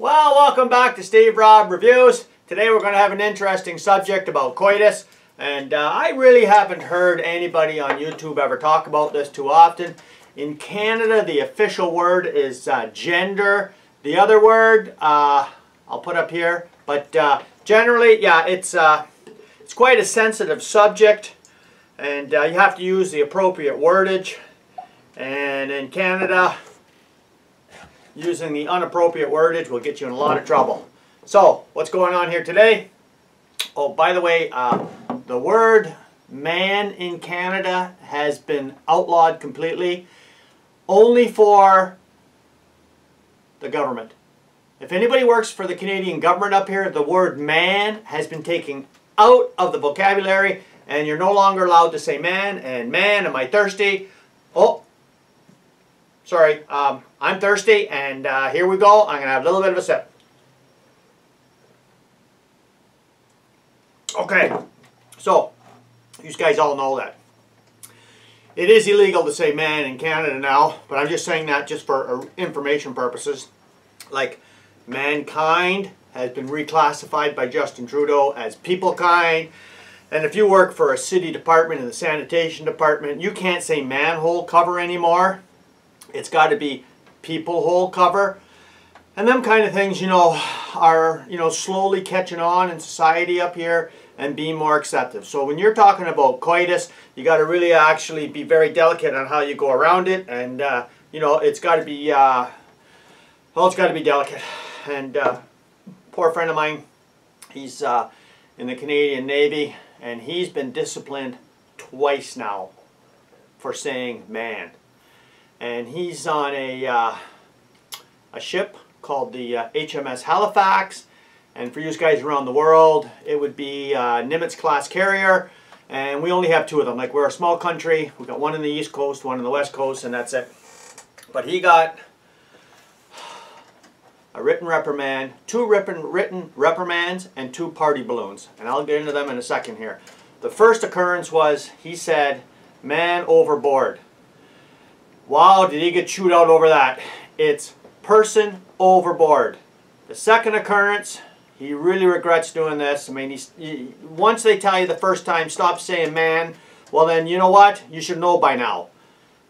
Well, welcome back to Steve Rob Reviews. Today we're going to have an interesting subject about coitus. And I really haven't heard anybody on YouTube ever talk about this too often. In Canada, the official word is gender. The other word, I'll put up here. But generally, yeah, it's quite a sensitive subject. And you have to use the appropriate wordage. And in Canada, using the inappropriate wordage will get you in a lot of trouble. So, what's going on here today? Oh, by the way, the word man in Canada has been outlawed completely, only for the government. If anybody works for the Canadian government up here, the word man has been taken out of the vocabulary, and you're no longer allowed to say man, am I thirsty? Oh, sorry, I'm thirsty, and here we go. I'm going to have a little bit of a sip. Okay, so, you guys all know that. It is illegal to say man in Canada now, but I'm just saying that just for information purposes. Like, mankind has been reclassified by Justin Trudeau as peoplekind. And if you work for a city department in the sanitation department, you can't say manhole cover anymore. It's got to be people hole cover. And them kind of things, are, slowly catching on in society up here and being more accepted. So when you're talking about coitus, you got to really actually be very delicate on how you go around it. And, it's got to be, it's got to be delicate. And poor friend of mine, he's in the Canadian Navy, and he's been disciplined twice now for saying man. And he's on a ship called the HMS Halifax, and for you guys around the world, it would be Nimitz class carrier, and we only have two of them. Like, we're a small country. We've got one in the East Coast, one in the West Coast, and that's it. But he got a written reprimand, two written reprimands, and 2 party balloons, and I'll get into them in a second here. The first occurrence was, he said, man overboard. Wow, did he get chewed out over that? It's person overboard. The second occurrence, he really regrets doing this. I mean, once they tell you the first time, stop saying man, well then, you know what? You should know by now.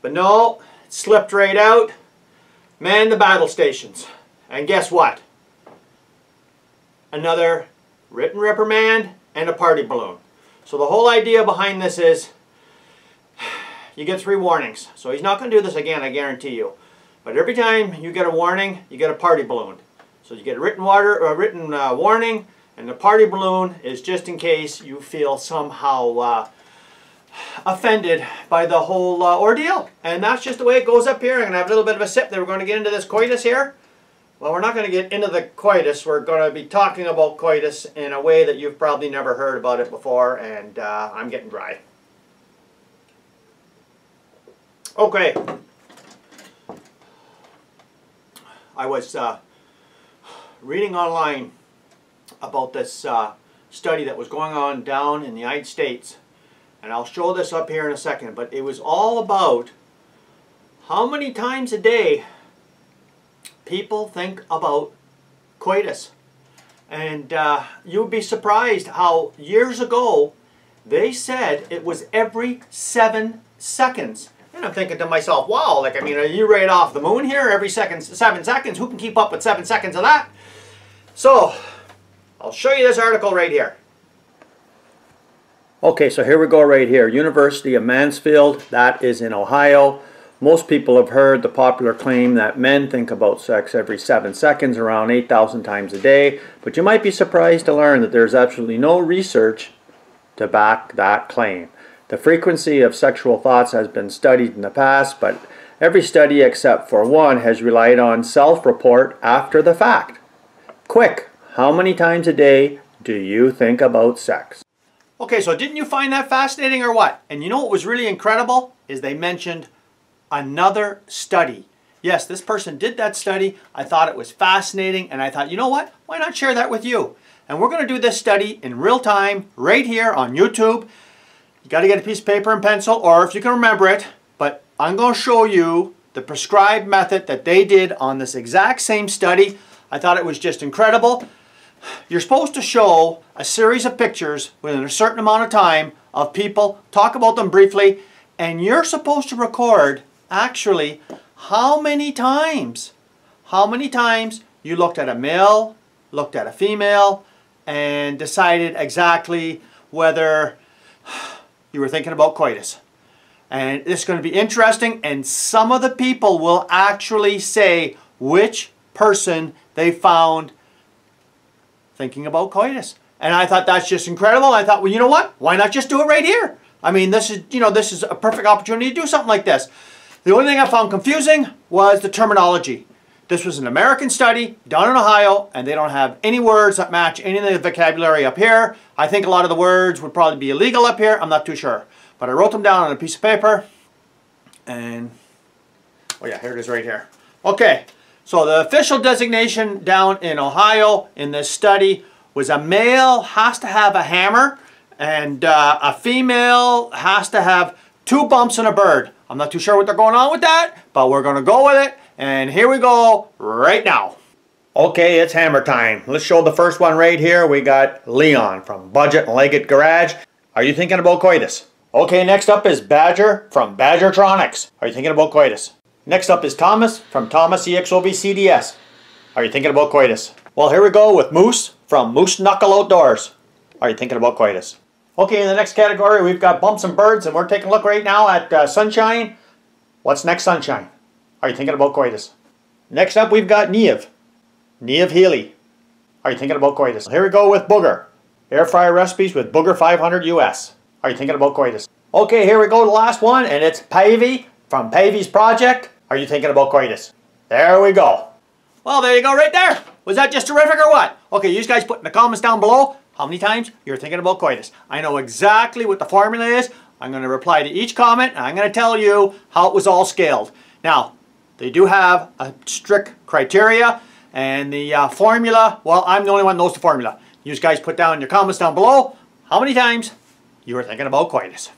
But no, it slipped right out. Man the battle stations. And guess what? Another written reprimand and a party balloon. So the whole idea behind this is, you get 3 warnings. So he's not going to do this again, I guarantee you. But every time you get a warning, you get a party balloon. So you get a written warning, and the party balloon is just in case you feel somehow offended by the whole ordeal. And that's just the way it goes up here. I'm going to have a little bit of a sip. Then we're going to get into this coitus here. Well, we're not going to get into the coitus. We're going to be talking about coitus in a way that you've probably never heard about it before, and I'm getting dry. Okay, I was reading online about this study that was going on down in the United States, and I'll show this up here in a second, but it was all about how many times a day people think about coitus. And you'd be surprised how years ago they said it was every 7 seconds. And I'm thinking to myself, wow, like, I mean, are you right off the moon here? Every 7 seconds? Who can keep up with 7 seconds of that? So, I'll show you this article right here. Okay, so here we go right here. University of Mansfield, that is in Ohio. Most people have heard the popular claim that men think about sex every 7 seconds, around 8,000 times a day. But you might be surprised to learn that there's absolutely no research to back that claim. The frequency of sexual thoughts has been studied in the past, but every study except for one has relied on self-report after the fact. Quick, how many times a day do you think about sex? Okay, so didn't you find that fascinating or what? And you know what was really incredible? Is they mentioned another study. Yes, this person did that study. I thought it was fascinating, and I thought, you know what? Why not share that with you? And we're going to do this study in real time right here on YouTube. You got to get a piece of paper and pencil, or if you can remember it, but I'm going to show you the prescribed method that they did on this exact same study. I thought it was just incredible. You're supposed to show a series of pictures within a certain amount of time of people, talk about them briefly, and you're supposed to record actually how many times you looked at a male, looked at a female, and decided exactly whether you were thinking about coitus. And this is going to be interesting, and some of the people will actually say which person they found thinking about coitus. And I thought that's just incredible. I thought, well, you know what? Why not just do it right here? I mean, this is a perfect opportunity to do something like this. The only thing I found confusing was the terminology. This was an American study done in Ohio, and they don't have any words that match any of the vocabulary up here. I think a lot of the words would probably be illegal up here. I'm not too sure. But I wrote them down on a piece of paper, and, oh yeah, here it is right here. Okay, so the official designation down in Ohio in this study was a male has to have a hammer, and a female has to have 2 bumps and a bird. I'm not too sure what they're going on with that, but we're going to go with it. And here we go right now. Okay, it's hammer time. Let's show the first one right here. We got Leon from Budget and Leggett Garage. Are you thinking about coitus? Okay, next up is Badger from Badgertronics. Are you thinking about coitus? Next up is Thomas from Thomas EXOV CDS. Are you thinking about coitus? Well, here we go with Moose from Moose Knuckle Outdoors. Are you thinking about coitus? Okay, in the next category we've got Bumps and Birds, and we're taking a look right now at Sunshine. What's next, Sunshine? Are you thinking about coitus? Next up we've got Neve Healy. Are you thinking about coitus? Here we go with Booger. Air fryer recipes with Booger 500 US. Are you thinking about coitus? Okay, here we go, the last one, and it's Pavey from Pavey's Project. Are you thinking about coitus? There we go. Well, there you go right there. Was that just terrific or what? Okay, you guys put in the comments down below how many times you're thinking about coitus. I know exactly what the formula is. I'm going to reply to each comment, and I'm going to tell you how it was all scaled. Now, they do have a strict criteria, and the formula, well, I'm the only one that knows the formula. You guys put down in your comments down below how many times you were thinking about coitus.